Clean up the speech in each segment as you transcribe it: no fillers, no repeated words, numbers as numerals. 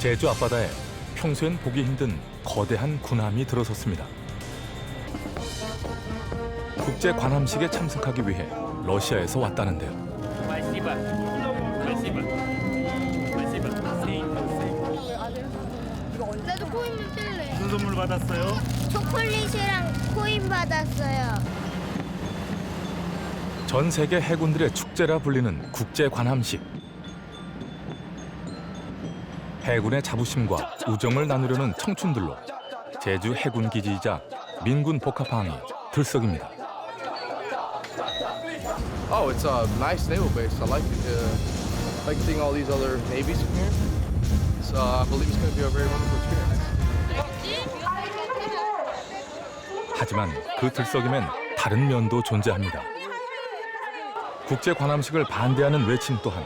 제주 앞바다에 평소엔 보기 힘든 거대한 군함이 들어섰습니다. 국제 관함식에 참석하기 위해 러시아에서 왔다는데요. 이거 언제도 코인을 뜰래. 무슨 선물 받았어요? 초콜릿이랑 코인 받았어요. 전 세계 해군들의 축제라 불리는 국제 관함식. 해군의 자부심과 우정을 나누려는 청춘들로 제주 해군 기지이자 민군 복합항이 들썩입니다. Oh, it's a nice naval base. I like it. Like seeing all these other navies from here. So I believe it's going to be a very wonderful experience. 하지만 그 들썩임엔 다른 면도 존재합니다. 국제 관함식을 반대하는 외침 또한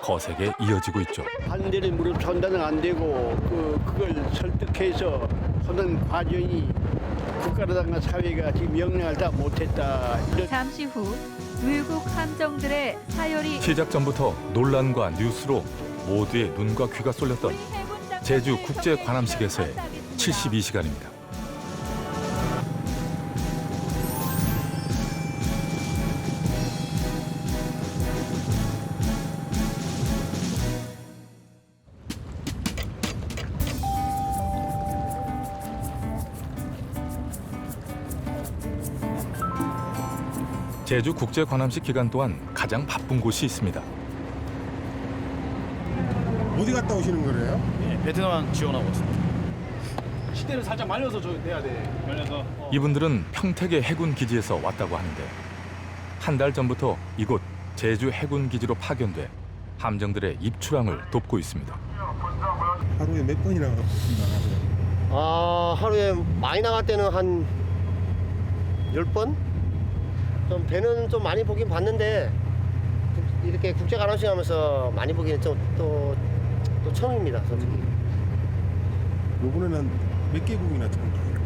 거세게 이어지고 있죠. 반대를 무릎 전단은 안 되고 그걸 설득해서 하는 과정이 국가라든가 사회가 지금 명령을 다 못했다. 잠시 후 외국 함정들의 사열이 시작 전부터 논란과 뉴스로 모두의 눈과 귀가 쏠렸던 제주 국제 관함식에서의 72시간입니다. 제주 국제 관함식 기간 동안 가장 바쁜 곳이 있습니다. 어디 갔다 오시는 거래요? 네, 베트남 지원하고 있습니다. 시대를 살짝 말려서 내야 돼. 말려서. 이분들은 평택의 해군 기지에서 왔다고 하는데 한 달 전부터 이곳 제주 해군 기지로 파견돼 함정들의 입출항을 돕고 있습니다. 하루에 몇 번이나 나가세요? 하루에 많이 나갈 때는 한 10번? 좀 배는 좀 많이 보긴 봤는데 이렇게 국제 관함식 하면서 많이 보기는 또 처음입니다, 솔직히. 요번에는 몇 개국이나 참가해요?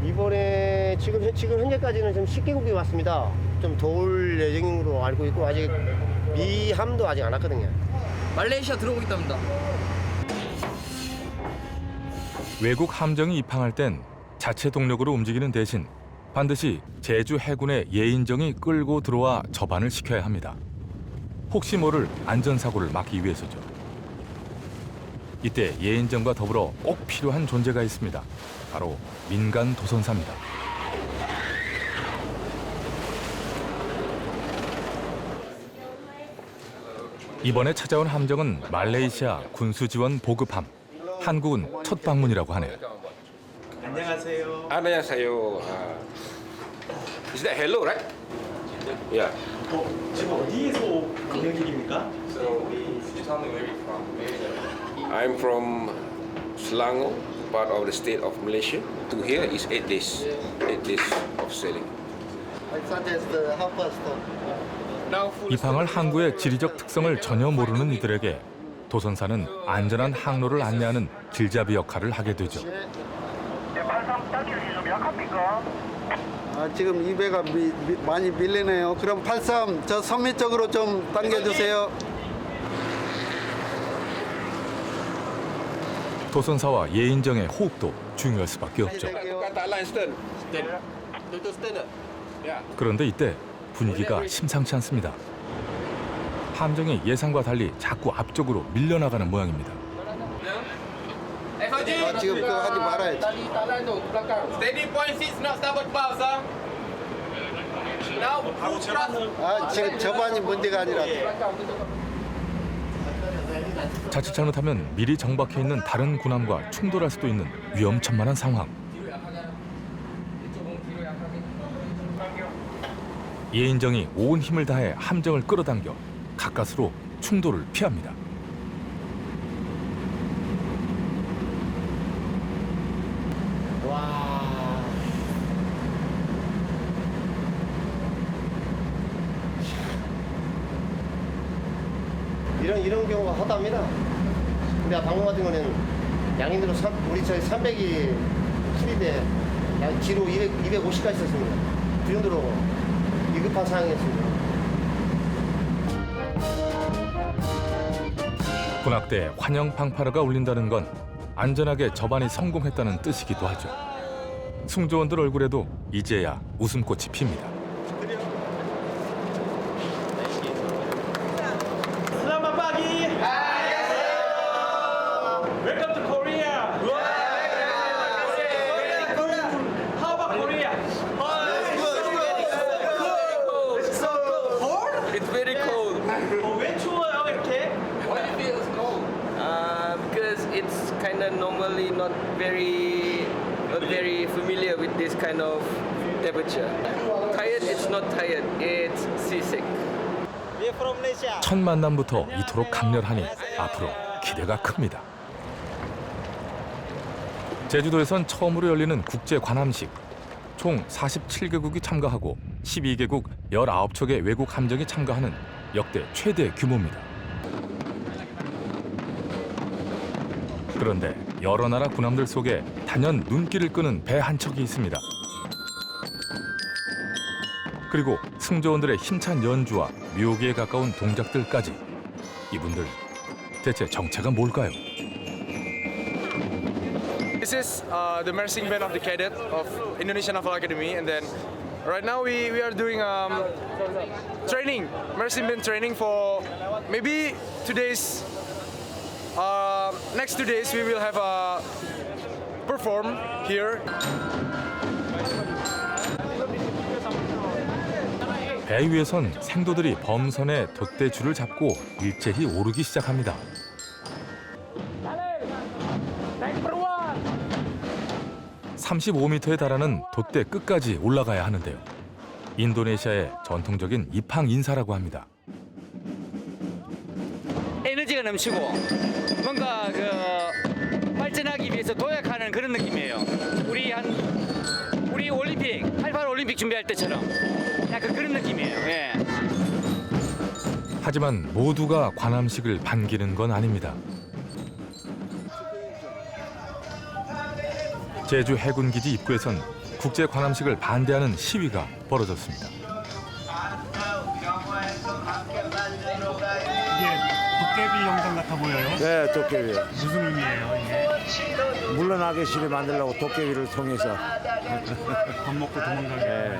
이번에 지금 현재까지는 좀 10개국이 왔습니다. 좀 도울 예정으로 알고 있고 아직 미함도 아직 안 왔거든요. 말레이시아 들어오겠답니다. 외국 함정이 입항할 땐 자체 동력으로 움직이는 대신 반드시 제주 해군의 예인정이 끌고 들어와 접안을 시켜야 합니다. 혹시 모를 안전사고를 막기 위해서죠. 이때 예인정과 더불어 꼭 필요한 존재가 있습니다. 바로 민간 도선사입니다. 이번에 찾아온 함정은 말레이시아 군수지원 보급함. 한국은 첫 방문이라고 하네요. 안녕하세요. 안녕하세요. Is that hello, right? Yeah. 지금 어디에서 공연길입니까? I'm from Selangor, part of the state of Malaysia. To here is 8 days. 8 days of sailing. 입항할 항구의 지리적 특성을 전혀 모르는 이들에게 도선사는 안전한 항로를 안내하는 길잡이 역할을 하게 되죠. 지금 이 배가 많이 밀리네요. 그럼 83 저 선미 쪽으로 좀 당겨주세요. 도선사와 예인정의 호흡도 중요할 수밖에 없죠. 그런데 이때 분위기가 심상치 않습니다. 함정이 예상과 달리 자꾸 앞쪽으로 밀려나가는 모양입니다. 지금 그거 하지 말아야지. Steady point 6 knots starboard bow, sir. Now full thrust. 지금 저반이 문제가 아니라 자칫 잘못하면 미리 정박해 있는 다른 군함과 충돌할 수도 있는 위험천만한 상황. 예인정이 온 힘을 다해 함정을 끌어당겨 가까스로 충돌을 피합니다. 이런 경우가 허다합니다. 근데 방금 같은 거는 양인으로 우리 저희 300이 풀인데 뒤로 250까지 썼습니다. 그 정도로 위급한 상황이었습니다. 군악대에 환영 팡파르가 울린다는 건 안전하게 접안이 성공했다는 뜻이기도 하죠. 승조원들 얼굴에도 이제야 웃음꽃이 핍니다. Selamat pagi. Welcome to Korea. How about Korea? It's very cold. 왜 추워요 이렇게? Why do you feel it's cold? Because it's kind of normally not very familiar with this kind of temperature. Tired, it's not tired. It's seasick. We're from Malaysia. 첫 만남부터 이토록 강렬하니 앞으로 기대가 큽니다. 제주도에선 처음으로 열리는 국제 관함식. 총 47개국이 참가하고 12개국 19척의 외국 함정이 참가하는 역대 최대 규모입니다. 그런데 여러 나라 군함들 속에 단연 눈길을 끄는 배 한 척이 있습니다. 그리고 승조원들의 힘찬 연주와 묘기에 가까운 동작들까지. 이분들 대체 정체가 뭘까요? This is the marching band of the cadet of Indonesian Naval Academy, and then right now we are doing training, marching band training for maybe 2 days. Next 2 days we will have a perform here. 배 위에선 생도들이 범선에 돛대줄을 잡고 일제히 오르기 시작합니다. 35m에 달하는 돛대 끝까지 올라가야 하는데요. 인도네시아의 전통적인 입항 인사라고 합니다. 에너지가 넘치고 뭔가 발전하기 위해서 도약하는 그런 느낌이에요. 우리 올림픽 88 올림픽 준비할 때처럼 약간 그런 느낌이에요. 예. 하지만 모두가 관함식을 반기는 건 아닙니다. 제주 해군기지 입구에선 국제 관함식을 반대하는 시위가 벌어졌습니다. 이게 도깨비 영상 같아 보여요? 네, 도깨비. 무슨 의미예요, 이게? 물러나기 싫게 만들려고 도깨비를 통해서. 밥 먹고 도망가게. 네.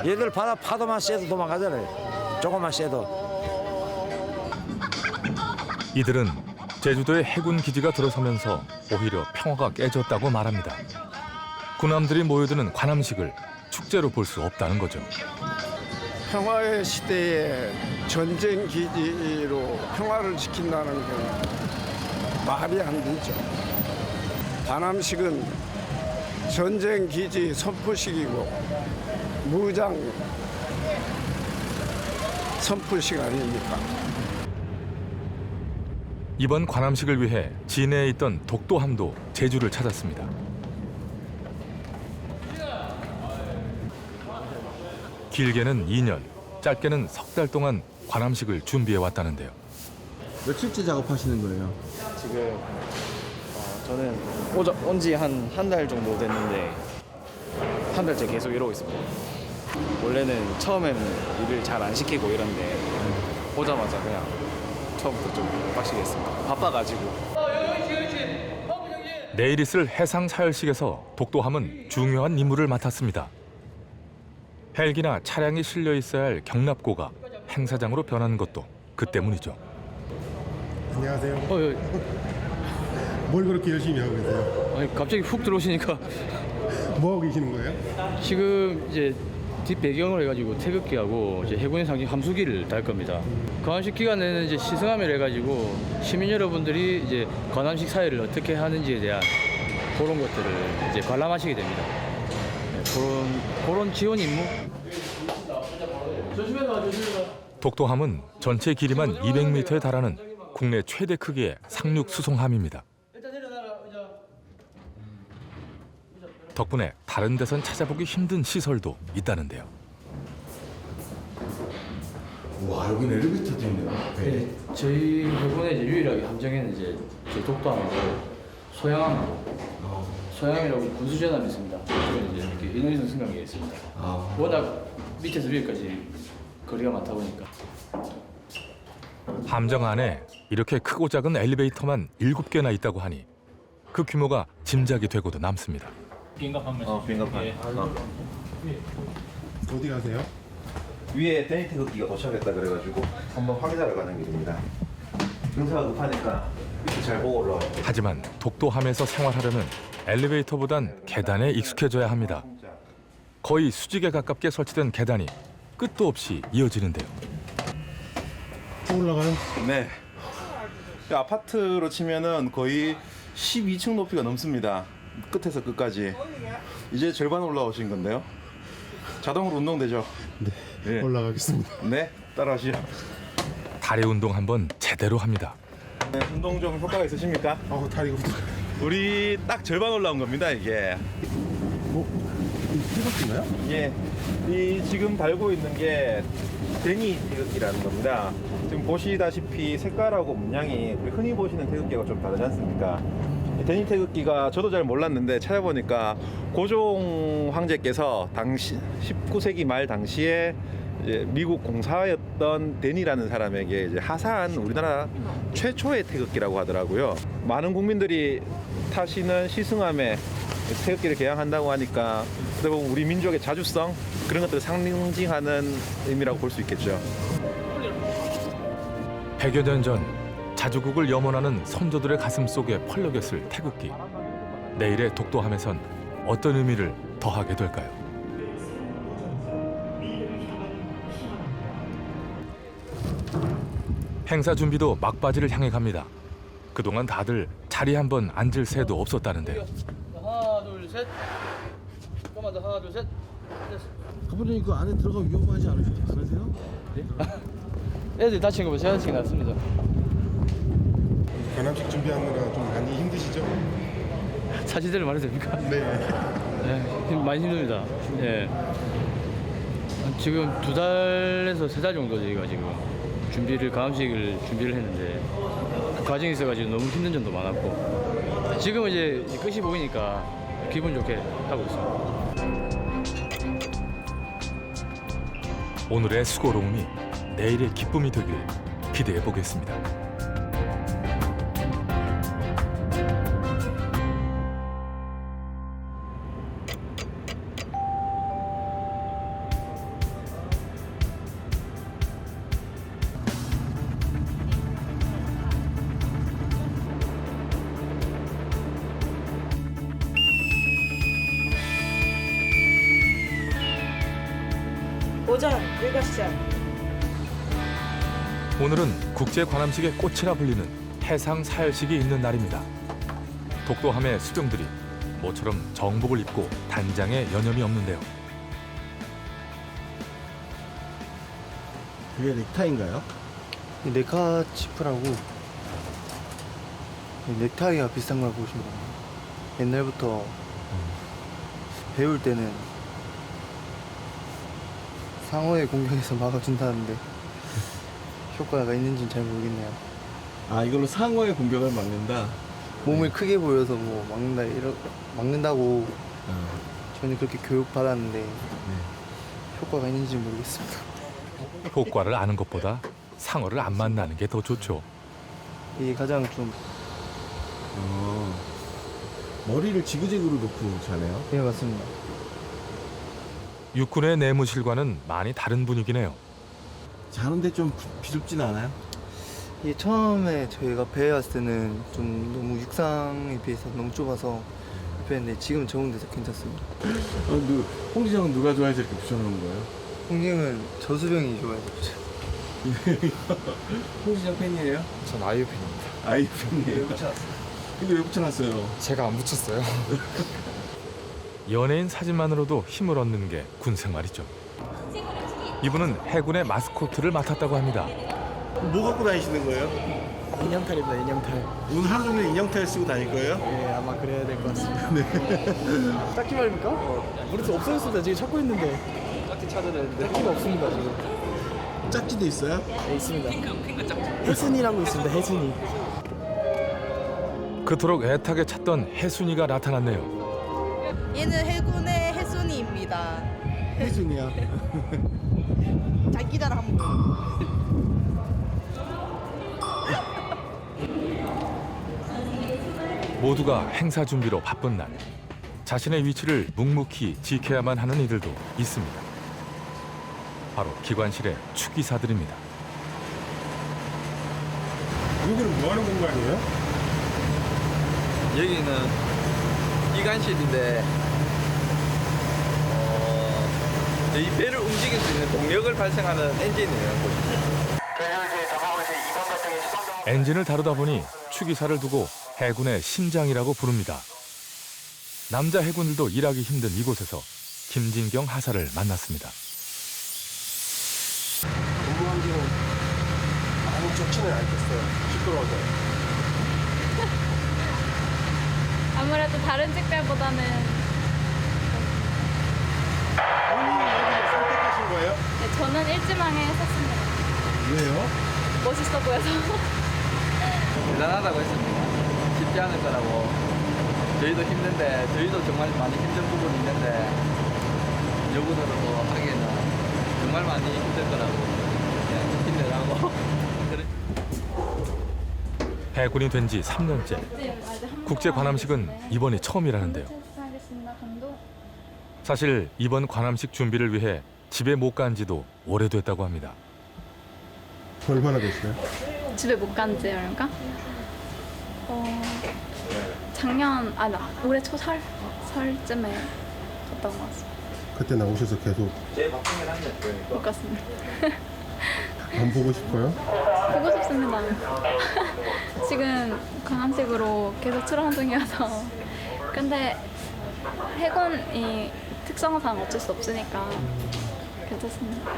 얘들 바다 파도만 쐬도 도망가잖아요. 조금만 쐬도. 이들은 제주도의 해군 기지가 들어서면서 오히려 평화가 깨졌다고 말합니다. 군함들이 모여드는 관함식을 축제로 볼 수 없다는 거죠. 평화의 시대에 전쟁 기지로 평화를 지킨다는 건 말이 안 되죠. 관함식은 전쟁 기지 선포식이고 무장 선포식 아닙니까? 이번 관함식을 위해 진해에 있던 독도함도 제주를 찾았습니다. 길게는 2년, 짧게는 석 달 동안 관함식을 준비해 왔다는데요. 며칠째 작업하시는 거예요? 지금 저는 온 지 한 달 정도 됐는데 한 달째 계속 이러고 있습니다. 원래는 처음에는 일을 잘 안 시키고 이런데 오자마자 그냥 처음부터 좀 빡시게 했습니다. 바빠가지고. 내일 있을 해상 사열식에서 독도함은 중요한 임무를 맡았습니다. 헬기나 차량이 실려 있어야 할 경납고가 행사장으로 변한 것도 그 때문이죠. 안녕하세요. 뭘 그렇게 열심히 하고 계세요? 아니 갑자기 훅 들어오시니까 뭐 하고 계시는 거예요? 지금 이제 뒷 배경을 해가지고 태극기하고 이제 해군의 상징 함수기를 달 겁니다. 관함식 기간에는 이제 시승함을 해가지고 시민 여러분들이 이제 관함식 사회를 어떻게 하는지에 대한 그런 것들을 이제 관람하시게 됩니다. 그런 지원 임무. 독도함은 전체 길이만 200m에 달하는 국내 최대 크기의 상륙 수송함입니다. 덕분에 다른 데선 찾아보기 힘든 시설도 있다는데요. 와, 여기는 엘리베이터도 있네요. 네, 저희 해군의 이제 유일하게 함정에는 이제 저희 독도함하고 소양함하고 소양이라고 군수전함이 있습니다. 그쪽은 이제 이렇게 인원이동 승강기가 있습니다. 워낙 밑에서 위에까지 거리가 많다 보니까 함정 안에 이렇게 크고 작은 엘리베이터만 7개나 있다고 하니 그 규모가 짐작이 되고도 남습니다. 비행갑 한 번씩. 비행갑. 어디 가세요? 위에 데니 태극기가 도착했다 그래가지고 한번 확인하러 가는 길입니다. 경사가 급하니까 이렇게 잘 보고 올라와요. 하지만 독도함에서 생활하려면 엘리베이터보단 계단에 익숙해져야 합니다. 거의 수직에 가깝게 설치된 계단이 끝도 없이 이어지는데요. 올라가요? 네. 아파트로 치면은 거의 12층 높이가 넘습니다. 끝에서 끝까지. 이제 절반 올라오신 건데요. 자동으로 운동되죠? 네. 올라가겠습니다. 네, 따라하시죠. 다리 운동 한번 제대로 합니다. 네, 운동 좀 효과가 있으십니까? 다리가 우리 딱 절반 올라온 겁니다, 이게. 태극기인가요? 예. 이 지금 달고 있는 게 데니 태극기라는 겁니다. 지금 보시다시피 색깔하고 문양이 우리 흔히 보시는 태극기하고 좀 다르지 않습니까? 이 데니 태극기가 저도 잘 몰랐는데 찾아보니까 고종 황제께서 당시 19세기 말 당시에 이제 미국 공사였던 데니라는 사람에게 이제 하사한 우리나라 최초의 태극기라고 하더라고요. 많은 국민들이 타시는 시승함에 태극기를 개양한다고 하니까 어떻게 보면 우리 민족의 자주성 그런 것들을 상징하는 의미라고 볼 수 있겠죠. 100여 년 전 자주국을 염원하는 선조들의 가슴 속에 펄럭였을 태극기. 내일의 독도함에선 어떤 의미를 더하게 될까요? 행사 준비도 막바지를 향해 갑니다. 그동안 다들 자리 한번 앉을 새도 없었다는데요. 하나, 둘, 셋. 잠깐만 더 하나, 둘, 셋. 가부장님 그 안에 들어가 위험하지 않으세요? 애들 다친 거 제가 다친 거 같습니다. 관함식 준비하느라 좀 많이 힘드시죠? 사실대로 말해도 됩니까? 네, 많이 힘듭니다. 예. 지금 2달에서 3달 정도 저희가 지금 관함식을 준비를 했는데 그 과정이 있어가지고 너무 힘든 점도 많았고 지금은 이제 끝이 보이니까 기분 좋게 하고 있습니다. 오늘의 수고로움이 내일의 기쁨이 되길 기대해 보겠습니다. 오전 일과 시작. 오늘은 국제 관함식의 꽃이라 불리는 해상 사열식이 있는 날입니다. 독도함의 수병들이 모처럼 정복을 입고 단장에 여념이 없는데요. 그게 넥타이인가요? 네카 치프라고 넥타이와 비슷한 걸 보시면 됩니다. 옛날부터 배울 때는 상어의 공격에서 막아준다는데 효과가 있는지는 잘 모르겠네요. 아, 이걸로 상어의 공격을 막는다? 몸을 크게 보여서 뭐 막는다고 저는 그렇게 교육받았는데 효과가 있는지는 모르겠습니다. 효과를 아는 것보다 상어를 안 만나는 게 더 좋죠. 이게 가장 좀 머리를 지그재그로 놓고 자네요? 네, 맞습니다. 육군의 내무실과는 많이 다른 분위기네요. 자는데 좀 비좁진 않아요? 이게 처음에 저희가 배에 왔을 때는 좀 너무 육상에 비해서 너무 좁아서 불편했는데 지금 적응 돼서 괜찮습니다. 홍지정은 누가 좋아해서 이렇게 붙여놓은 거예요? 홍지정은 저수병이 좋아해서 홍지정 팬이에요? 전 아이유 팬입니다. 아이유 팬이에요? 근데 왜 붙여놨어요? 제가 안 붙였어요. 연예인 사진만으로도 힘을 얻는 게 군 생활이죠. 이분은 해군의 마스코트를 맡았다고 합니다. 뭐 갖고 다니시는 거예요? 인형탈입니다, 인형탈. 오늘 하루 종일 인형탈 쓰고 다닐 거예요? 네, 아마 그래야 될 것 같습니다. 네. 짝지 말입니까? 머리도 없어졌습니다. 지금 찾고 있는데. 짝지 찾아야 되는데. 짝지가 없습니다, 지금. 짝지도 있어요? 네, 있습니다. 혜순이라고 있습니다, 혜순이. 그토록 애타게 찾던 혜순이가 나타났네요. 얘는 해군의 혜순이입니다. 혜순이야. 자기잖아 한번. 모두가 행사 준비로 바쁜 날, 자신의 위치를 묵묵히 지켜야만 하는 이들도 있습니다. 바로 기관실의 축기사들입니다. 여기는 뭐 하는 공간이에요? 여기는 기관실인데 저희 배를 움직일 수 있는 동력을 발생하는 엔진이에요. 엔진을 다루다 보니 축기사를 두고 해군의 심장이라고 부릅니다. 남자 해군들도 일하기 힘든 이곳에서 김진경 하사를 만났습니다. 근무 환경은 많이 좋지는 않겠어요. 시끄러워서. 아무래도 다른 직배보다는 본인이 여기를 선택하신 거예요? 네, 저는 일지망에 했었습니다. 왜요? 멋있어 보여서. 대단하다고 했습니다. 쉽지 않을 거라고. 저희도 힘든데 저희도 정말 많이 힘든 부분이 있는데 여군으로서 하기에는 정말 많이 힘들 거라고 힘내라고. 해군이 된 지 3년째. 국제 관함식은 이번이 처음이라는데요. 사실 이번 관함식 준비를 위해 집에 못 간 지도 오래됐다고 합니다. 얼마나 됐어요? 집에 못 간 지 얼마인가? 작년, 올해 설쯤에 갔다 온 것 같습니다. 그때 나오셔서 계속 못 갔습니다. 안 보고 싶어요? 보고 싶습니다. 지금 관함식으로 계속 출항 중이어서. 근데 해군이 특성상 어쩔 수 없으니까 괜찮습니다.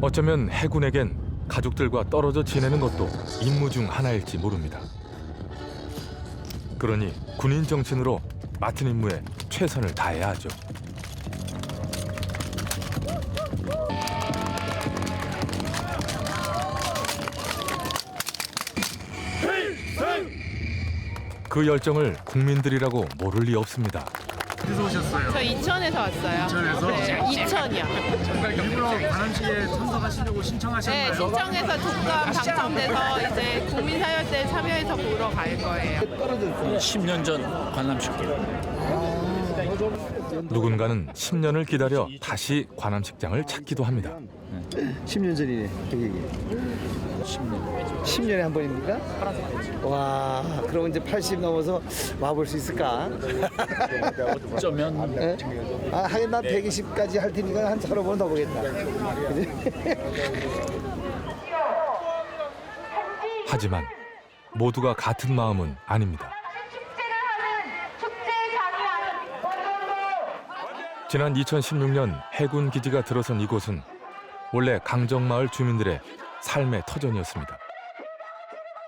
어쩌면 해군에겐 가족들과 떨어져 지내는 것도 임무 중 하나일지 모릅니다. 그러니 군인 정신으로 맡은 임무에 최선을 다해야 하죠. 그 열정을 국민들이라고 모를 리 없습니다. 어디서 오셨어요? 저 인천에서 왔어요. 인천에서? 네, 인천이요. 일부러 관함식에 참석하시려고 신청하셨나요? 네, 신청해서 독감 당첨돼서 이제 국민사열대에 참여해서 보러 갈 거예요. 10년 전 관람식. 누군가는 10년을 기다려 다시 관함식장을 찾기도 합니다. 10년 전이네, 여기. 10년에 한 번입니까? 와, 그럼 이제 80 넘어서 와볼 수 있을까? 어쩌면. 네? 하긴 난 120까지 할 테니까 한 서너 번 더 보겠다. 하지만 모두가 같은 마음은 아닙니다. 지난 2016년 해군 기지가 들어선 이곳은 원래 강정마을 주민들의 삶의 터전이었습니다.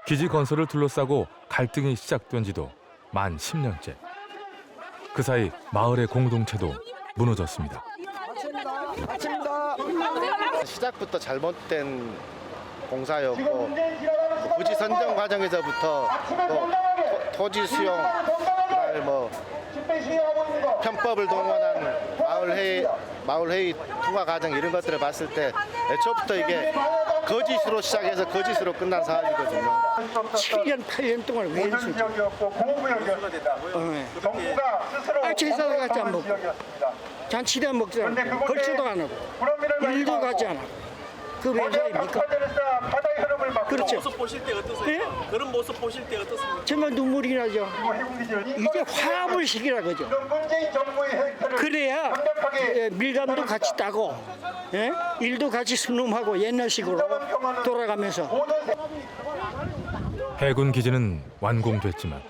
기지 건설을 둘러싸고 갈등이 시작된 지도 만 10년째. 그 사이 마을의 공동체도 무너졌습니다. 시작부터 잘못된 공사였고 부지 선정 과정에서부터 또 토지 수용, 뭐 편법을 동원한 마을회의 통과 과정 이런 것들을 봤을 때 애초부터 이게 거짓으로 시작해서 거짓으로 끝난 사안이거든요. 7년, 8년 동안 왜 했을까? 제사도 같이 안 먹고, 잔치도 안 먹지 않고, 벌초도 안 하고, 일도 가지 않아. 그 왜 사입니까? 그렇죠. 모습 보실 때 어떠세요? 예? 그런 모습 보실 때 어떻습니까? 정말 눈물이 나죠. 이제 화합을 시키라 그죠. 그래야 밀감도 같이 따고, 예? 일도 같이 순음하고 옛날식으로 돌아가면서. 해군 기지는 완공됐지만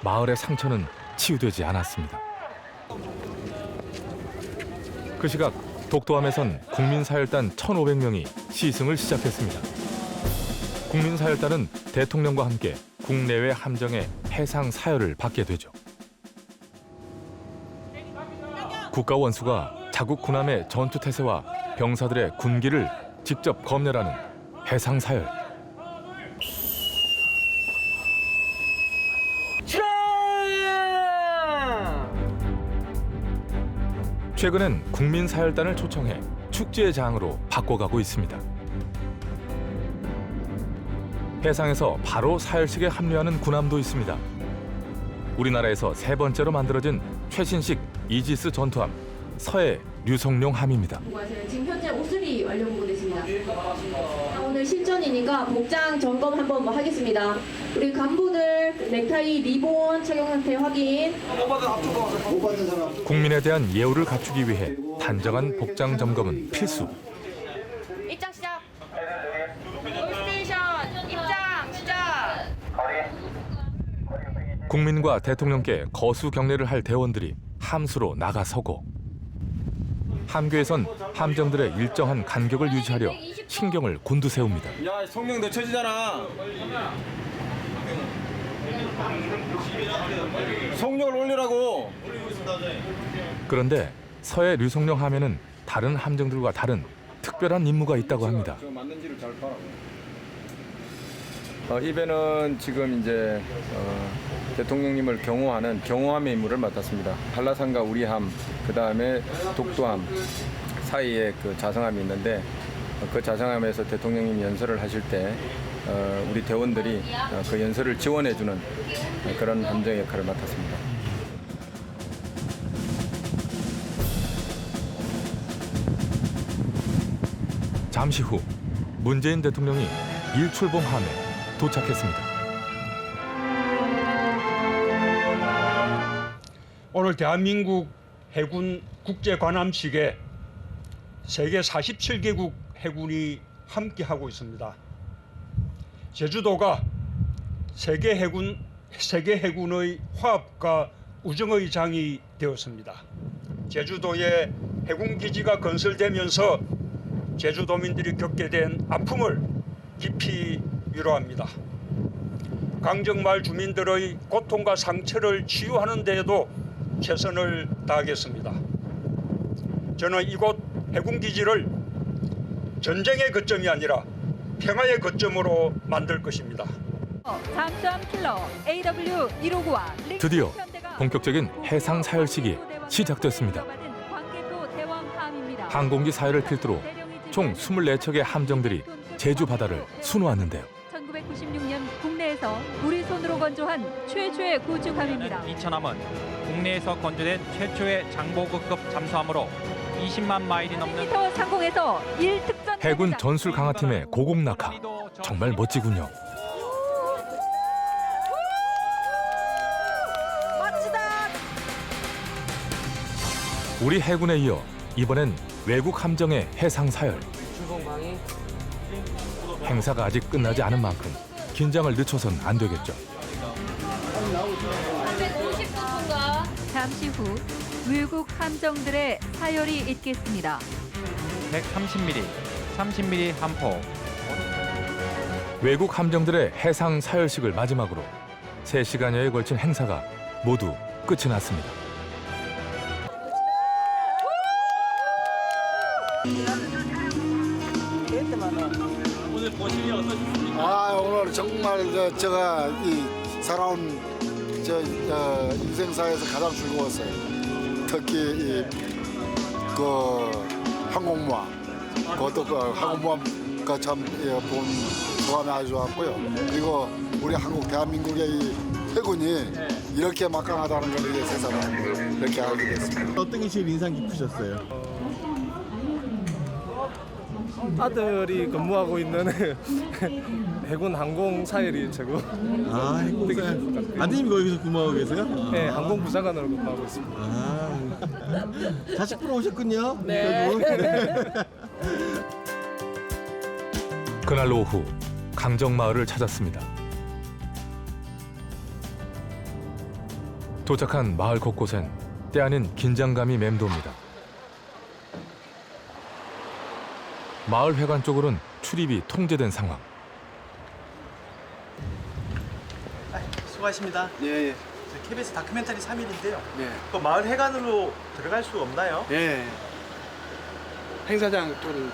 마을의 상처는 치유되지 않았습니다. 그 시각 독도함에선 국민사열단 1,500명이 시승을 시작했습니다. 국민사열단은 대통령과 함께 국내외 함정의 해상 사열을 받게 되죠. 국가 원수가 자국 군함의 전투 태세와 병사들의 군기를 직접 검열하는 해상 사열. 최근엔 국민사열단을 초청해 축제의 장으로 바꿔가고 있습니다. 해상에서 바로 사열식에 합류하는 군함도 있습니다. 우리나라에서 세 번째로 만들어진 최신식 이지스 전투함 서해 류성룡함입니다. 지금 현재 옷수리 완료보고 있습니다. 오늘 실전이니까 복장 점검 한번 하겠습니다. 우리 간부들 넥타이, 리본 착용 상태 확인. 국민에 대한 예우를 갖추기 위해 단정한 복장 점검은 필수. 입장 시작. 올스테이션 입장 시작. 국민과 대통령께 거수 경례를 할 대원들이 함수로 나가서고 함교에선 함정들의 일정한 간격을 유지하려 신경을 곤두세웁니다. 야, 성명 늦춰지잖아. 성령을 올리라고. 그런데 서해 류성룡 함에는 다른 함정들과 다른 특별한 임무가 있다고 합니다. 맞는지를 잘 봐라. 이 배는 지금 이제 대통령님을 경호하는 경호함의 임무를 맡았습니다. 한라산과 우리함, 그 다음에 독도함 사이에 그 자성함이 있는데 그 자성함에서 대통령님이 연설을 하실 때 우리 대원들이 그 연설을 지원해주는 그런 함정 역할을 맡았습니다. 잠시 후 문재인 대통령이 일출봉 함에 도착했습니다. 오늘 대한민국 해군 국제관함식에 세계 47개국 해군이 함께하고 있습니다. 제주도가 세계 해군의 화합과 우정의 장이 되었습니다. 제주도에 해군기지가 건설되면서 제주도민들이 겪게 된 아픔을 깊이 위로합니다. 강정마을 주민들의 고통과 상처를 치유하는 데에도 최선을 다하겠습니다. 저는 이곳 해군기지를 전쟁의 거점이 아니라 평화의 거점으로 만들 것입니다. 잠수함 킬러 AW159와 드디어 본격적인 해상 사열식이 시작됐습니다. 항공기 사열을 필두로 총 24척의 함정들이 제주 바다를 수놓았는데요. 1996년 국내에서 우리 손으로 건조한 최초의 구축함입니다. 이천함은 국내에서 건조된 최초의 장보급급 잠수함으로 20만 마일이 넘는 상공에서 1특전 해군 전술 강화팀의 고공 낙하 정말 멋지군요. 멋지다. 우리 해군에 이어 이번엔 외국 함정의 해상 사열. 행사가 아직 끝나지 않은 만큼 긴장을 늦춰선 안 되겠죠. 잠시 후 외국 함정들의 사열이 있겠습니다. 130mm, 30mm 함포. 외국 함정들의 해상 사열식을 마지막으로 3시간여에 걸친 행사가 모두 끝이 났습니다. 오늘 보시니 어떠셨습니까? 오늘 정말 제가 이 살아온 인생사에서 가장 즐거웠어요. 특히 그 항공모함, 그것도 항공모함 참 본 소감이 아주 좋았고요. 그리고 우리 한국 대한민국의 이 해군이 이렇게 막강하다는 걸 이제 세상에 이렇게 알게 됐습니다. 어떤 게 제일 인상 깊으셨어요? 아들이 근무하고 있는 해군 항공 사열이 최고. 아, 해군 사열. 아드님 거기서 근무하고 계세요? 네, 항공 부사관으로 근무하고 있습니다. 자식 보러 오셨군요. 네. 그날 오후 강정마을을 찾았습니다. 도착한 마을 곳곳엔 때 아닌 긴장감이 맴돕니다. 마을 회관 쪽으로는 출입이 통제된 상황. 수고하십니다. 예. KBS 다큐멘터리 3일인데요. 네. 그 마을 회관으로 들어갈 수 없나요? 예. 행사장 좀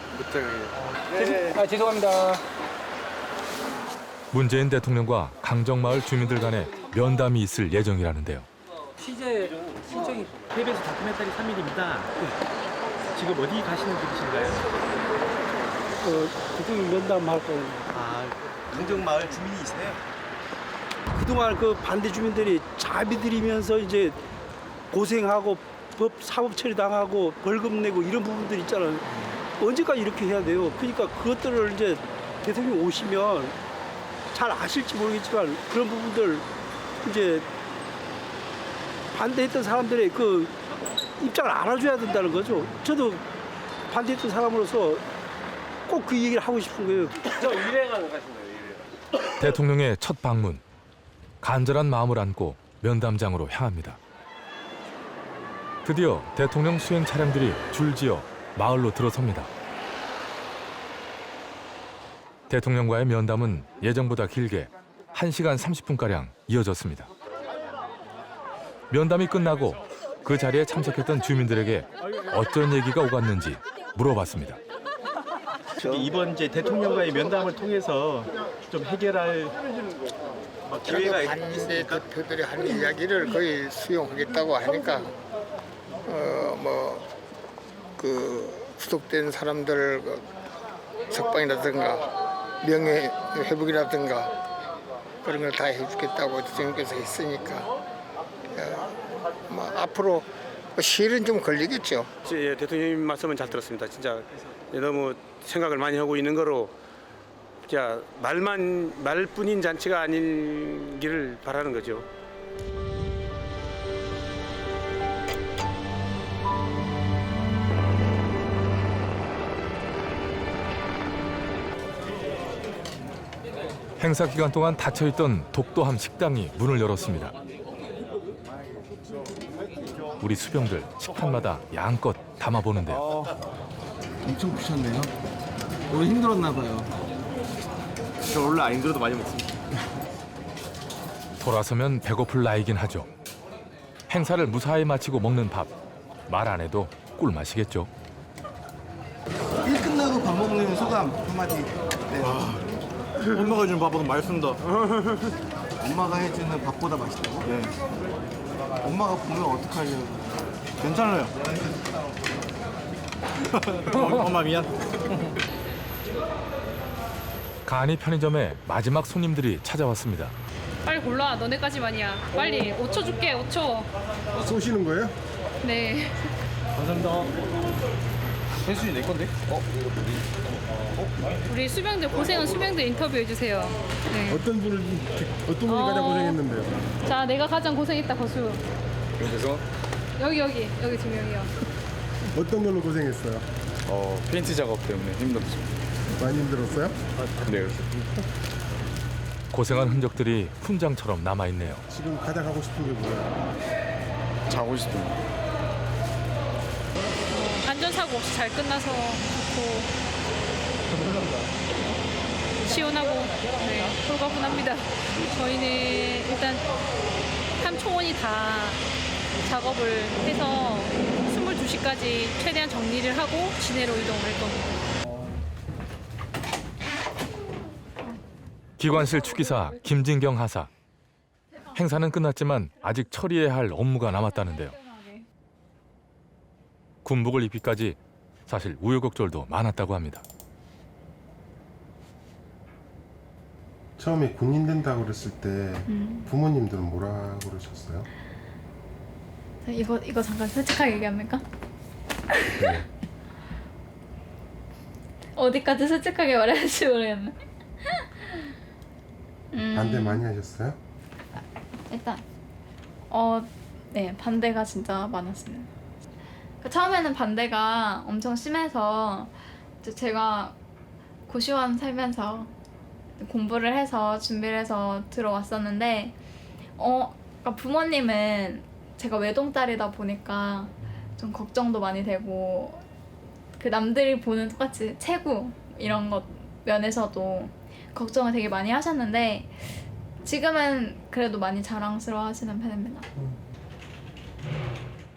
네. 죄송합니다. 문재인 대통령과 강정마을 주민들 간에 면담이 있을 예정이라는데요. 취재 신청이 KBS 다큐멘터리 3일입니다. 지금 어디 가시는 길이신가요? 대통령 면담할 거예요. 강정마을 주민이세요? 그동안 그 반대 주민들이 자비 들이면서 이제 고생하고 사법 처리 당하고 벌금 내고 이런 부분들 있잖아요. 언제까지 이렇게 해야 돼요? 그러니까 그것들을 이제 대통령 오시면 잘 아실지 모르겠지만 그런 부분들 이제 반대했던 사람들의 그 입장을 알아줘야 된다는 거죠. 저도 반대했던 사람으로서 꼭 그 얘기를 하고 싶은 거예요. 저 일행하는 가신 거예요. 대통령의 첫 방문. 간절한 마음을 안고 면담장으로 향합니다. 드디어 대통령 수행 차량들이 줄지어 마을로 들어섭니다. 대통령과의 면담은 예정보다 길게 1시간 30분가량 이어졌습니다. 면담이 끝나고 그 자리에 참석했던 주민들에게 어떤 얘기가 오갔는지 물어봤습니다. 이번 이제 대통령과의 면담을 통해서 좀 해결할 기회가 반대 대표들이 하는 이야기를 거의 수용하겠다고 하니까 구속된 사람들 석방이라든가 명예 회복이라든가 그런 걸 다 해주겠다고 대통령께서 했으니까 앞으로 시일은 좀 걸리겠죠. 예, 대통령님 말씀은 잘 들었습니다. 진짜 너무 생각을 많이 하고 있는 거로 진짜 말뿐인 잔치가 아니기를 바라는 거죠. 행사 기간 동안 닫혀있던 독도함 식당이 문을 열었습니다. 우리 수병들 식판마다 양껏 담아보는데요. 엄청 푸셨네요. 오늘 힘들었나 봐요. 저 원래 안 힘들어도 많이 먹습니다. 돌아서면 배고플 나이긴 하죠. 행사를 무사히 마치고 먹는 밥. 말 안 해도 꿀맛이겠죠. 일 끝나고 밥 먹는 소감 한마디. 네. 엄마가 해주는 밥보다 맛있습니다. 엄마가 해주는 밥보다 맛있다고? 네. 엄마가 보면 어떡하려고? 괜찮아요. 엄마 미안. 간이 편의점에 마지막 손님들이 찾아왔습니다. 빨리 골라. 너네까지만이야. 빨리 5초 줄게. 5초. 쏘시는 거예요? 네. 감사합니다. 펜순이 내 건데? 우리 수병들 고생한 수병들 인터뷰해 주세요. 네. 어떤 분이 가장 고생했는데요? 자, 내가 가장 고생했다 거수. 그래서 여기 2명이요. 어떤 걸로 고생했어요? 페인트 작업 때문에 힘들었죠. 많이 힘들었어요? 네. 고생한 흔적들이 훈장처럼 남아있네요. 지금 가장 하고 싶은 게 뭐예요? 자고 싶은. 안전사고 없이 잘 끝나서 좋고 시원하고 네, 홀가분합니다. 저희는 일단 한 초원이 다 작업을 해서 22시까지 최대한 정리를 하고 시내로 이동을 할 겁니다. 기관실 추기사 김진경 하사. 행사는 끝났지만 아직 처리해야 할 업무가 남았다는데요. 군복을 입기까지 사실 우여곡절도 많았다고 합니다. 처음에 군인 된다고 그랬을 때 부모님들은 뭐라 그러셨어요? 이거 잠깐 솔직하게 얘기합니까? 네. 어디까지 솔직하게 말해야 할지 모르겠네. 반대 많이 하셨어요? 일단 네, 반대가 진짜 많았습니다. 처음에는 반대가 엄청 심해서 제가 고시원 살면서 공부를 해서 준비를 해서 들어왔었는데 그러니까 부모님은 제가 외동딸이다 보니까 좀 걱정도 많이 되고 그 남들이 보는 똑같이 체구 이런 것 면에서도 걱정을 되게 많이 하셨는데 지금은 그래도 많이 자랑스러워 하시는 편입니다.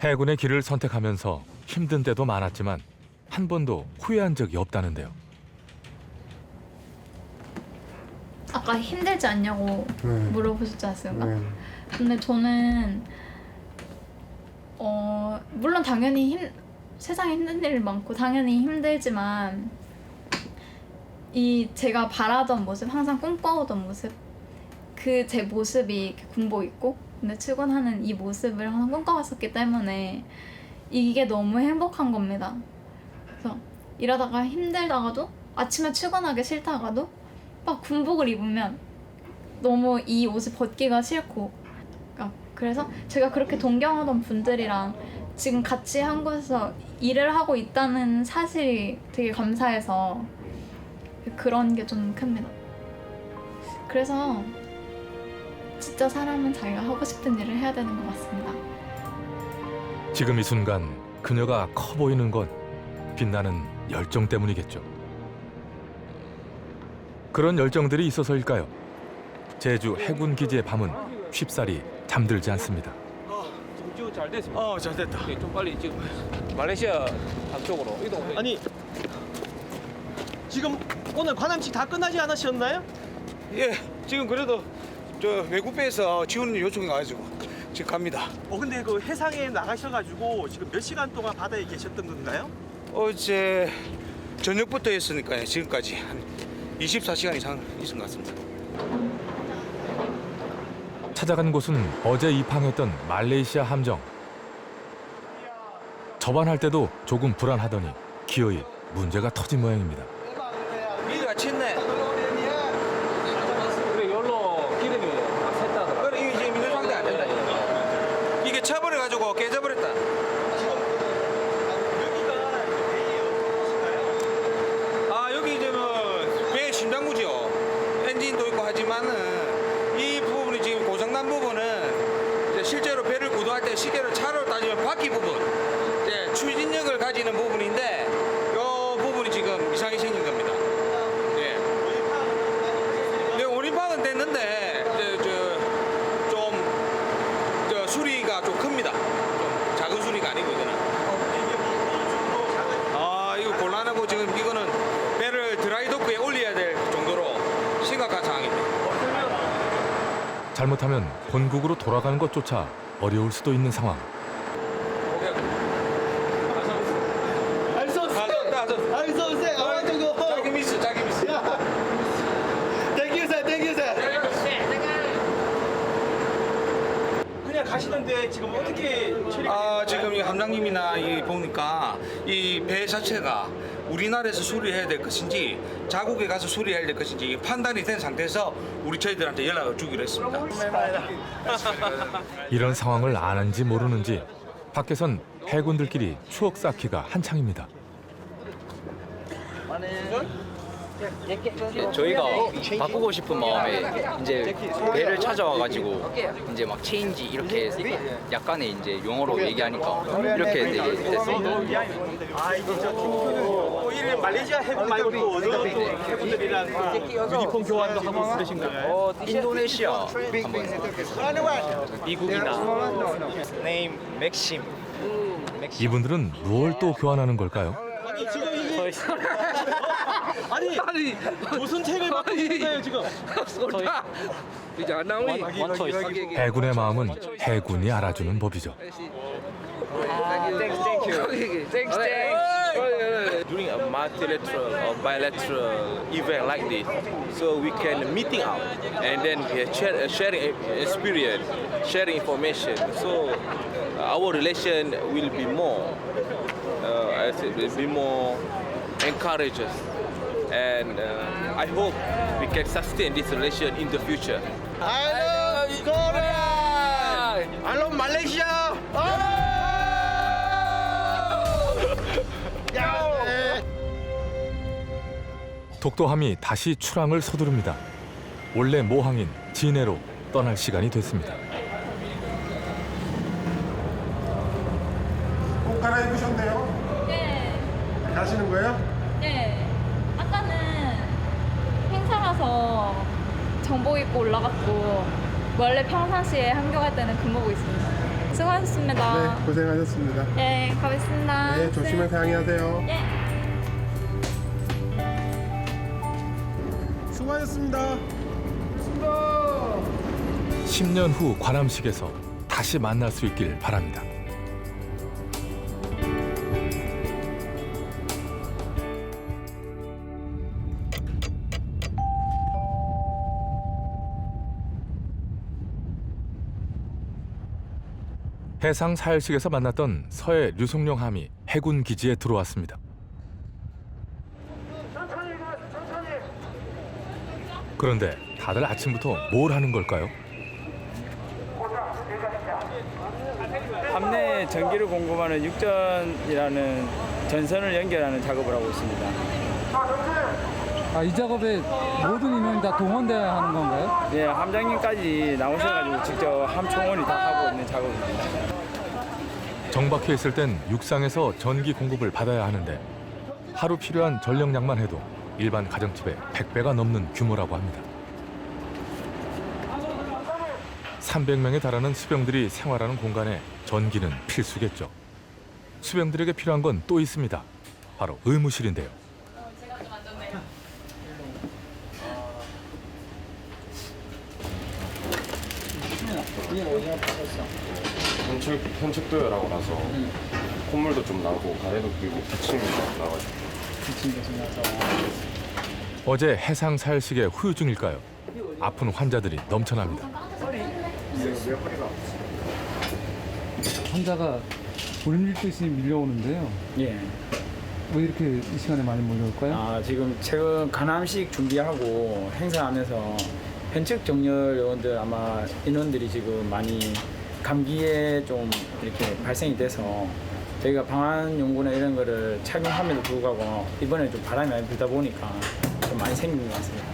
해군의 길을 선택하면서 힘든 때도 많았지만 한 번도 후회한 적이 없다는데요. 아까 힘들지 않냐고 물어보셨지 않습니까? 근데 저는 물론 당연히 세상에 힘든 일 많고 당연히 힘들지만 이 제가 바라던 모습, 항상 꿈꿔오던 모습, 그 제 모습이 이렇게 군복 입고 근데 출근하는 이 모습을 항상 꿈꿔왔었기 때문에 이게 너무 행복한 겁니다. 그래서 일하다가 힘들다가도 아침에 출근하기 싫다가도 막 군복을 입으면 너무 이 옷을 벗기가 싫고, 그래서 제가 그렇게 동경하던 분들이랑 지금 같이 한 곳에서 일을 하고 있다는 사실이 되게 감사해서 그런 게 좀 큽니다. 그래서 진짜 사람은 자기가 하고 싶은 일을 해야 되는 것 같습니다. 지금 이 순간 그녀가 커 보이는 건 빛나는 열정 때문이겠죠. 그런 열정들이 있어서일까요? 제주 해군 기지의 밤은 쉽사리 잠들지 않습니다. 지금 잘 됐습니다. 잘 됐다. 좀 빨리 지금 말레이시아 앞쪽으로 이동. 아니 지금 오늘 관함식 다 끝나지 않으셨나요? 예, 지금 그래도 저 외국배에서 지원 요청이 와가지고 지금 갑니다. 근데 그 해상에 나가셔가지고 지금 몇 시간 동안 바다에 계셨던 건가요? 어제 저녁부터 했으니까요. 지금까지 한 24시간 이상 있은 것 같습니다. 찾아간 곳은 어제 입항했던 말레이시아 함정. 접안할 때도 조금 불안하더니 기어이 문제가 터진 모양입니다. 미리가 쳤네. 그래 열로 기름이 막 샜다더라. 그래 이게 이제 민주 상태 안 된다. 이게 차버려가지고 깨져버렸다. 아 여기 이제 뭐 배 심장구죠. 엔진도 있고 하지만은 이 부분이 지금 고장난 부분은 이제 실제로 배를 구동할 때 시계로 차로 따지면 바퀴 부분, 이제 추진력을 가지는 부분인데 이 부분이 지금 이상이 생긴 겁니다. 예. 네, 원인파악은 됐는데 이제 좀 수리가 좀 큽니다. 좀 작은 수리가 아니고 이거는. 아 이거 곤란하고 지금 이거는 배를 드라이도크에 올려야 될 정도로 심각한 상황입니다. 잘못하면 본국으로 돌아가는 것조차 어려울 수도 있는 상황. 자기 미스. 그냥 가시는데 지금 어떻게 처리? 지금 이 함장님이나 이 보니까 이 배 자체가 우리나라에서 수리해야 될 것인지 자국에 가서 수리해야 될 것인지 판단이 된 상태에서 저희들한테 연락을 주기로 했습니다. 이런 상황을 아는지 모르는지 밖에선 해군들끼리 추억 쌓기가 한창입니다. 저희가 바꾸고 싶은 마음에 이제 배를 찾아와가지고 이제 막 체인지 이렇게 약간의 이제 용어로 얘기하니까 이렇게 됐습니다. 이를 말레이시아 해군 말고 또 어느 해군들이랑 유니폼 교환도 하고 있으신가요? 인도네시아 한번 미국이나 네임 맥심. 이분들은 무엇을 또 교환하는 걸까요? 아니 지금 이게 아니 무슨 책을 받고 있어요 지금? 해군의 마음은 해군이 알아주는 법이죠. During a multilateral or bilateral event like this, so we can meeting up and then we sharing experience, sharing information. So our relation will be more, I said, will be more encourages, and I hope we can sustain this relation in the future. I love Korea. I love Malaysia. 독도함이 다시 출항을 서두릅니다. 원래 모항인 진해로 떠날 시간이 됐습니다. 옷 갈아입으셨네요? 네. 가시는 거예요? 네. 아까는 행사라서 정복 입고 올라갔고 원래 평상시에 한교 갈 때는 근무하고 있습니다. 수고하셨습니다. 네, 고생하셨습니다. 네, 가겠습니다. 네, 조심해서 항해하세요. 네. 수고하셨습니다. 10년 후 관함식에서 다시 만날 수 있길 바랍니다. 해상 사열식에서 만났던 서해 류송룡 함이 해군 기지에 들어왔습니다. 그런데 다들 아침부터 뭘 하는 걸까요? 함내 전기를 공급하는 육전이라는 전선을 연결하는 작업을 하고 있습니다. 이 작업에 모든 인원이 다 동원돼야 하는 건가요? 예, 함장님까지 나오셔가지고 직접 함총원이 다 하고 있는 작업입니다. 정박해 있을 땐 육상에서 전기 공급을 받아야 하는데 하루 필요한 전력량만 해도 일반 가정집의 100배가 넘는 규모라고 합니다. 300명에 달하는 수병들이 생활하는 공간에 전기는 필수겠죠. 수병들에게 필요한 건 또 있습니다. 바로 의무실인데요. 현측도열하고 나서 콧물도 좀 나고 가래도 끼고 기침이 나가지고. 어제 해상 사열식의 후유증일까요? 아픈 환자들이 넘쳐납니다. 환자가 몰밀도 있으니 밀려오는데요. 예. 왜 이렇게 이 시간에 많이 몰려올까요? 지금 최근 간암식 준비하고 행사하면서 현측 정렬 요원들 아마 인원들이 지금 많이 감기에 좀 이렇게 발생이 돼서 저희가 방한 용구나 이런 거를 착용함에도 불구하고 이번에 좀 바람이 많이 불다 보니까 좀 많이 생긴 것 같습니다.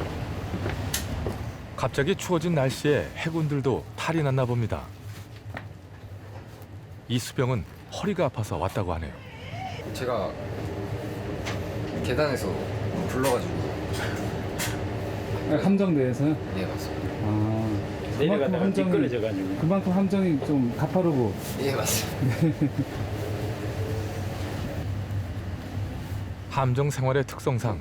갑자기 추워진 날씨에 해군들도 탈이 났나 봅니다. 이 수병은 허리가 아파서 왔다고 하네요. 제가 계단에서 불러가지고. 함정대에서요? 네, 맞습니다. 내려가다가 미끄러져가지고. 그만큼 함정이 좀 가파르고. 예, 맞습니다. 함정 생활의 특성상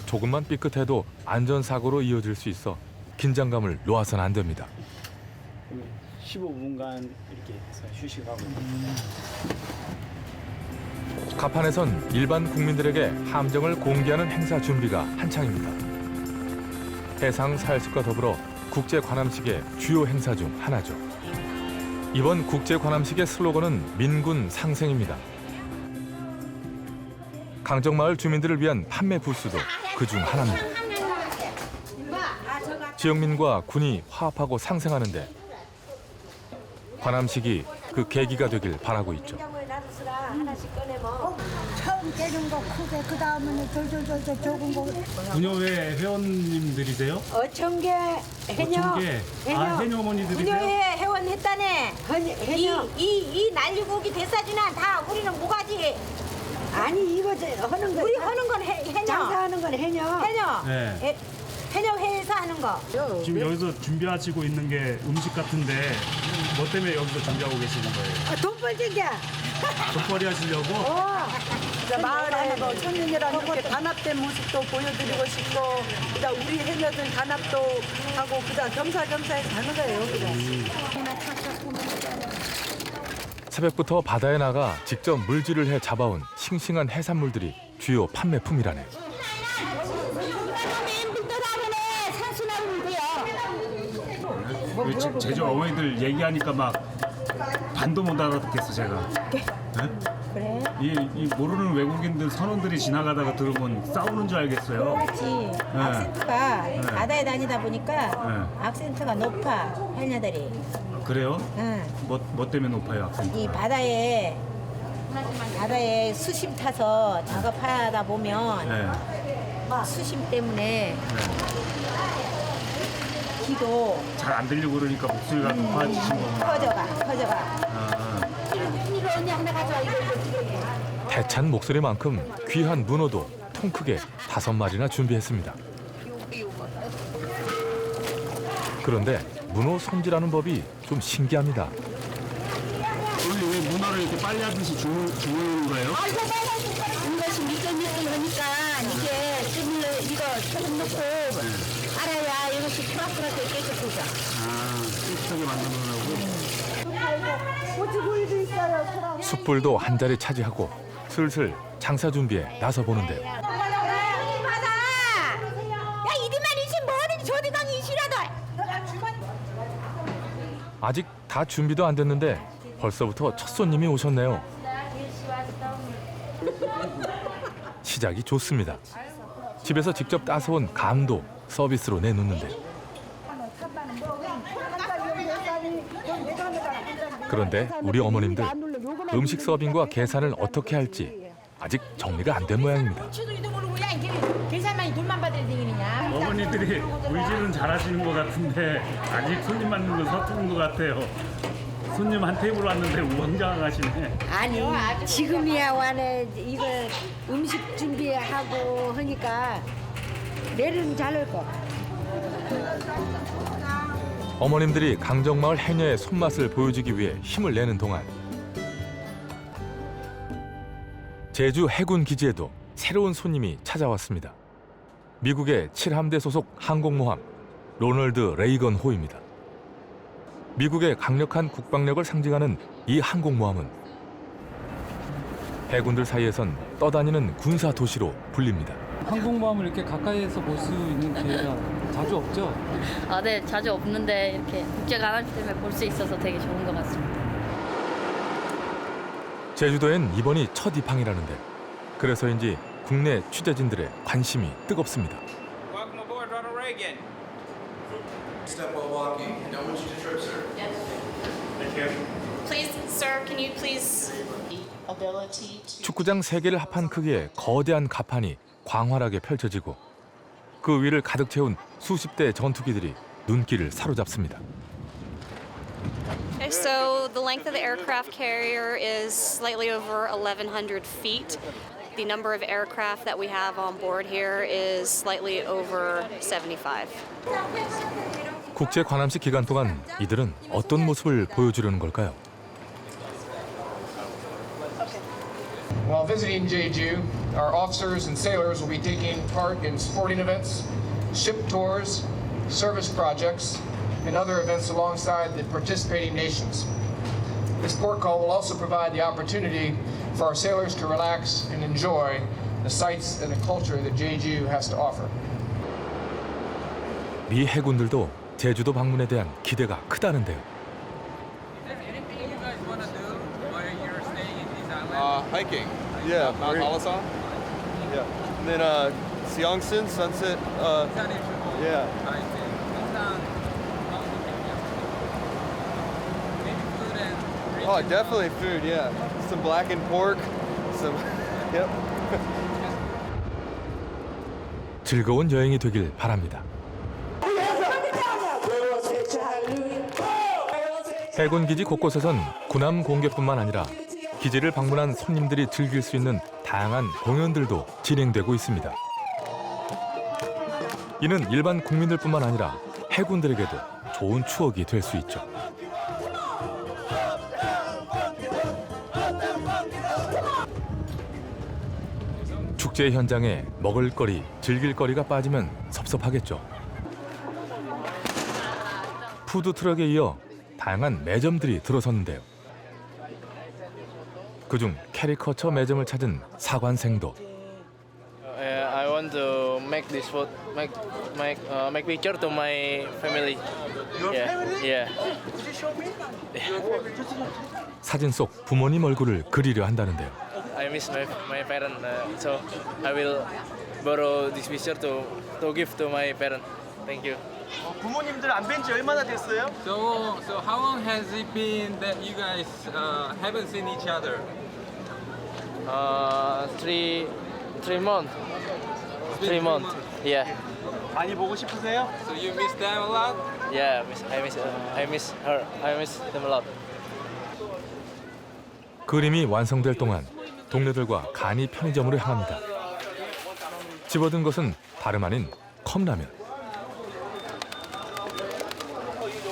조금만 삐끗해도 안전사고로 이어질 수 있어 긴장감을 놓아서는 안 됩니다. 15분간 이렇게 해서 휴식하고. 갑판에선 일반 국민들에게 함정을 공개하는 행사 준비가 한창입니다. 해상 사열식과 더불어 국제 관함식의 주요 행사 중 하나죠. 이번 국제 관함식의 슬로건은 민군 상생입니다. 강정마을 주민들을 위한 판매 부스도 그중 하나입니다. 지역민과 군이 화합하고 상생하는데 관함식이 그 계기가 되길 바라고 있죠. 처음 깨진 거 크게, 그 다음에는 저 적은 거. 부녀회 회원님들이세요? 어청계 해녀. 해녀 어머니들이세요? 부녀회 회원 했다네. 해녀. 이 난리고기 대사지나 다 우리는 무가지. 아니 이거 하는 거. 우리 하는 건 해녀. 장사하는 건 해녀. 해녀. 네. 해녀회에서 하는 거. 지금 여기서 준비하시고 있는 게 음식 같은데 뭐 때문에 여기서 준비하고 계시는 거예요? 돈 벌기게. 돈벌이 하시려고? 마을에 뭐 청년이랑 이렇게 단합된 모습도 보여드리고 싶고, 그다음 우리 해녀들 단합도 하고, 그다음 겸사겸사해서 하는 거예요, 여기가. 새벽부터 바다에 나가 직접 물질을 해 잡아온 싱싱한 해산물들이 주요 판매품이라네요. 제주 어머니들 얘기하니까 막 반도 못 알아듣겠어 제가. 네? 그래? 이 모르는 외국인들 선원들이 지나가다가 들으면 싸우는 줄 알겠어요. 그렇지. 네. 악센트가 네. 바다에 다니다 보니까 네. 악센트가 높아, 해녀들이. 그래요? 응. 뭐 때문에 높아요 악센트? 이 바다에 수심 타서 작업하다 보면 네. 수심 때문에 기도 잘 안 들리고 그러니까 목소리가 높아지신 거구나. 커져가. 아. 이거 언니 하나 가져와. 이거. 대찬 목소리만큼 귀한 문어도 통 크게 5마리나 준비했습니다. 그런데 문어 손질하는 법이 좀 신기합니다. 오늘 왜 문어를 이렇게 빨리 하듯이 주무는 거예요? 이것이 미끌미끌하니까 이게 찜을 이거 소금 넣고 알아야 이것이 프라프라하게 깨끗해져. 깨끗하게 만들어놓으라고? 고추구이도 있어요. 숯불도 한 자리 차지하고 슬슬 장사 준비에 나서 보는데요. 받아. 야 이리만 이시 뭐든지 저리강 이시라도. 아직 다 준비도 안 됐는데 벌써부터 첫 손님이 오셨네요. 시작이 좋습니다. 집에서 직접 따서온 감도 서비스로 내놓는데 그런데 우리 어머님들 음식 서빙과 계산을 어떻게 할지 아직 정리가 안 된 모양입니다. 계산만이 돈만 받을 생기느냐. 어머니들이 의지는 잘하시는 것 같은데 아직 손님 만나는 건 서투른 것 같아요. 손님 한 테이블 왔는데 우왕좌왕하시네. 아니 지금이야 와네 이거 음식 준비하고 하니까 내일은 잘할 거. 어머님들이 강정마을 해녀의 손맛을 보여주기 위해 힘을 내는 동안 제주 해군 기지에도 새로운 손님이 찾아왔습니다. 미국의 7함대 소속 항공모함 로널드 레이건 호입니다. 미국의 강력한 국방력을 상징하는 이 항공모함은 해군들 사이에선 떠다니는 군사 도시로 불립니다. 항공모함을 이렇게 가까이에서 볼 수 있는 기회가 자주 없죠? 네, 자주 없는데 이렇게 국제 관람지 때문에 볼 수 있어서 되게 좋은 것 같습니다. 제주도엔 이번이 첫 입항이라는데 그래서인지 국내 취재진들의 관심이 뜨겁습니다. Welcome aboard, Ronald Reagan. Step well walking. Now we'll choose a trip, sir. Thank you. Please, sir, can you please ability to 축구장 3개를 합한 크기의 거대한 갑판이 광활하게 펼쳐지고 그 위를 가득 채운 수십 대의 전투기들이 눈길을 사로잡습니다. Okay, so the length of the aircraft carrier is slightly over 1,100 feet. The number of aircraft that we have on board here is slightly over 75. 국제 관함식 기간 동안 이들은 어떤 모습을 보여주려는 걸까요? While visiting Jeju, our officers and sailors will be taking part in sporting events, ship tours, service projects, and other events alongside the participating nations. This port call will also provide the opportunity for our sailors to relax and enjoy the sights and the culture that Jeju has to offer. 미 해군들도 제주도 방문에 대한 기대가 크다는데요. Hiking. Yeah. Mount Halasan? Yeah. And then Seongsan, Sunset. Yeah. Oh, definitely food, yeah. Some blackened pork, some, yep. 즐거운 여행이 되길 바랍니다. 해군 기지 곳곳에선 군함 공개뿐만 아니라 기지를 방문한 손님들이 즐길 수 있는 다양한 공연들도 진행되고 있습니다. 이는 일반 국민들뿐만 아니라 해군들에게도 좋은 추억이 될 수 있죠. 축제 현장에 먹을거리, 즐길거리가 빠지면 섭섭하겠죠. 푸드트럭에 이어 다양한 매점들이 들어섰는데요. 그중 캐리커처 매점을 찾은 사관생도 I want to make this food, make picture to my family. Your family? Yeah. Could you show me? 사진 속 부모님 얼굴을 그리려 한다는데요. I miss my parents, so I will borrow this picture to give to my parents. Thank you. 부모님들 안 뵌 지 얼마나 됐어요? So how long has it been that you guys haven't seen each other? 3 months. 3 months. Yeah. 많이 보고 싶으세요? So you miss them a lot? Yeah, I miss her. I miss them a lot. 그림이 완성될 동안 동료들과 간이 편의점으로 향합니다. 집어든 것은 다름 아닌 컵라면.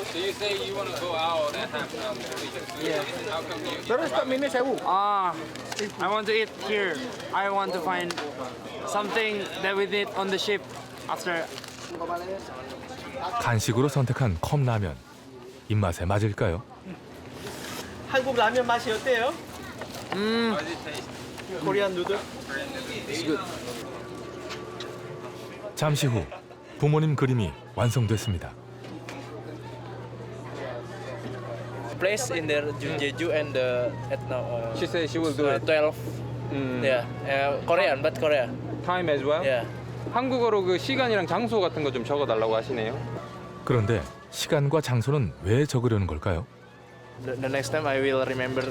So you say you want to go out and have some food. Yeah. How come you? Terus Pak Mimi sewu. I want to eat here. I want to find something that we did on the ship after. 간식으로 선택한 컵라면. 입맛에 맞을까요? 한국 라면 맛이 어때요? 코리안 누들? 잠시 후 부모님 그림이 완성됐습니다. place in there, Jeju and She said she will do it. 12. Yeah, Korean, but Korea. Time as well? Yeah. 한국어로 그 시간이랑 장소 같은 거 좀 적어달라고 하시네요. 그런데 시간과 장소는 왜 적으려는 걸까요? The next time I will remember.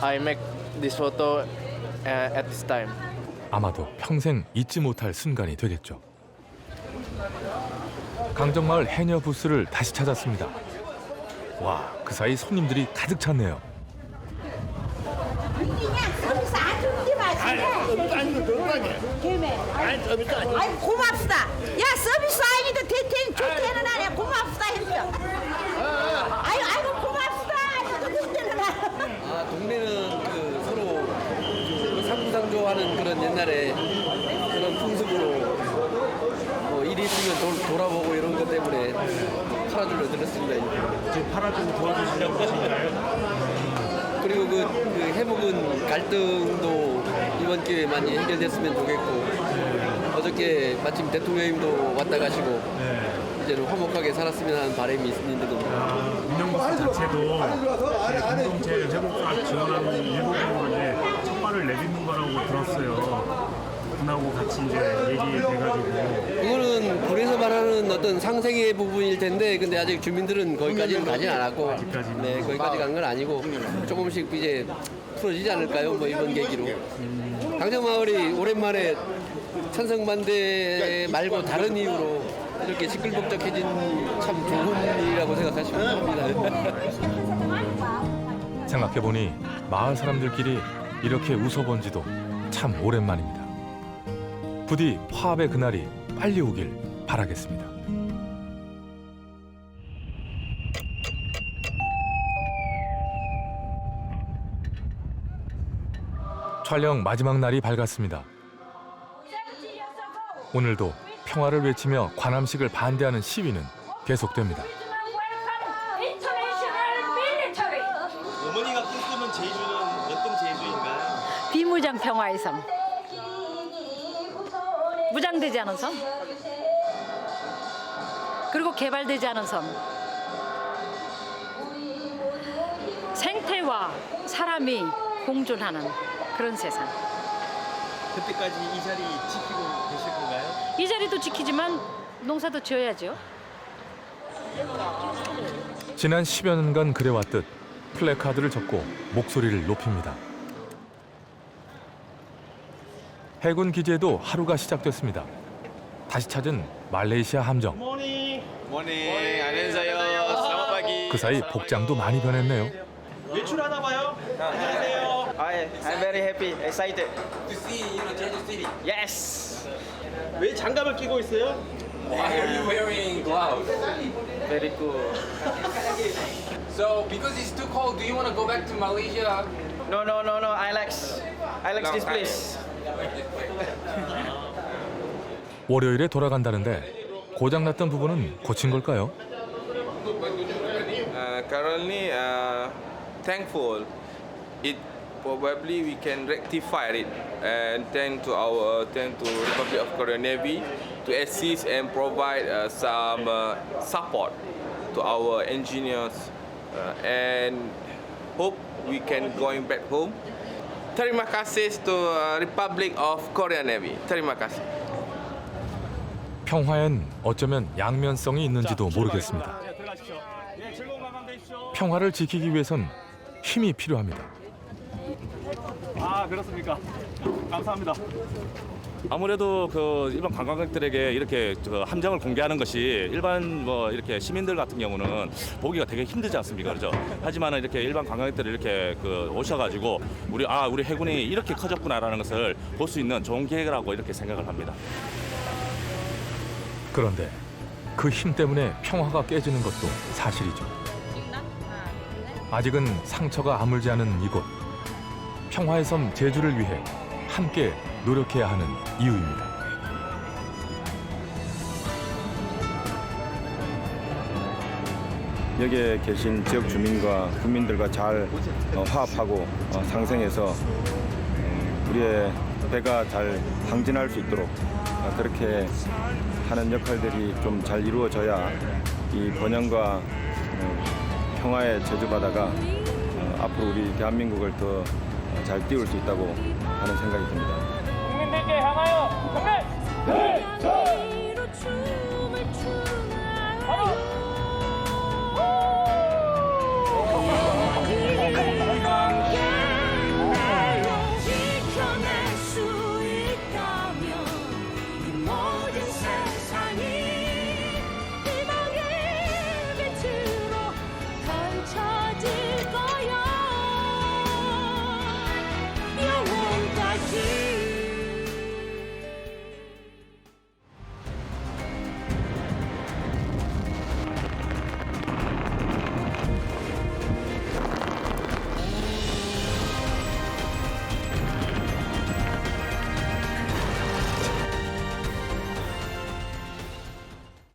I make this photo at this time. 아마도 평생 잊지 못할 순간이 되겠죠. 강정마을 해녀 부스를 다시 찾았습니다. 와, 그 사이 손님들이 가득 찼네요. 아이 고맙다. 야 서비스 아니도 대퇴는 좋대는 안해 고맙다 했어. 아이고 고맙다. 아 동네는 그 서로 상부상조하는 그런 옛날에 그런 풍습으로 뭐 일이 있으면 돌아보고 이런 것 때문에 팔아주려 들었습니다. 지금 팔아주고 도와주시려고 하신가요? 그리고 그 해묵은 갈등도 이번 기회에 많이 해결됐으면 좋겠고 어저께 마침 대통령님도 왔다 가시고 이제는 화목하게 살았으면 하는 바람이 있는데도 운영부스 자체도 공동체 회복과 지원하는 일부분으로 이제 첫 발을 내딛는 거라고 들었어요. 분하고 같이 이제 얘기돼가지고. 그거는 군에서 말하는 어떤 상생의 부분일 텐데 근데 아직 주민들은 거기까지는 가진 않았고 네 거기까지 간 건 아니고 조금씩 이제 풀어지지 않을까요? 뭐 이번 계기로 강정마을이 오랜만에 찬성반대 말고 다른 이유로 이렇게 시끌벅적해진 참 좋은 일이라고 생각하시면 됩니다. 생각해보니 마을 사람들끼리 이렇게 웃어본 지도 참 오랜만입니다. 부디 화합의 그날이 빨리 오길 바라겠습니다. 촬영 마지막 날이 밝았습니다. 오늘도 평화를 외치며 관함식을 반대하는 시위는 계속됩니다. 어머니가 꿈꾸는 제주는 어떤 제주인가요? 비무장 평화의 섬. 무장되지 않은 섬. 그리고 개발되지 않은 섬. 생태와 사람이 공존하는 그런 세상. 그때까지 이 자리 지키고 계실 건가요? 이 자리도 지키지만 농사도 지어야죠. 지난 10여 년간 그래왔듯 플래카드를 접고 목소리를 높입니다. 해군 기지에도 하루가 시작됐습니다. 다시 찾은 말레이시아 함정. 모닝. 안녕하세요. Selamat pagi. 그 사이 복장도 많이 변했네요. 외출하나 봐요. 안녕하세요. I'm very happy, excited. To see, Jeju City. Yes. 왜 장갑을 끼고 있어요? Why are you wearing gloves? Very cool. So, because it's too cold, do you want to go back to Malaysia? No. I like this place. 월요일에 돌아간다는데 고장났던 부분은 고친 걸까요? Currently, thankful. It probably we can rectify it and thank to Republic of Korea Navy to assist and provide some support to our engineers and hope we can going back home. Terima kasih to Republic of Korea Navy. Terima kasih. 평화엔 어쩌면 양면성이 있는지도 모르겠습니다. 평화를 지키기 위해선 힘이 필요합니다. 아 그렇습니까? 감사합니다. 아무래도 그 일반 관광객들에게 이렇게 함정을 공개하는 것이 일반 뭐 이렇게 시민들 같은 경우는 보기가 되게 힘들지 않습니까, 그렇죠? 하지만 이렇게 일반 관광객들이 이렇게 오셔가지고 우리 해군이 이렇게 커졌구나라는 것을 볼 수 있는 좋은 기회라고 이렇게 생각을 합니다. 그런데 그 힘 때문에 평화가 깨지는 것도 사실이죠. 아직은 상처가 아물지 않은 이곳. 평화의 섬 제주를 위해 함께 노력해야 하는 이유입니다. 여기에 계신 지역 주민과 국민들과 잘 화합하고 상생해서 우리의 배가 잘 항진할 수 있도록 그렇게 하는 역할들이 좀 잘 이루어져야 이 번영과 평화의 제주바다가 앞으로 우리 대한민국을 더 잘 띄울 수 있다고 하는 생각이 듭니다.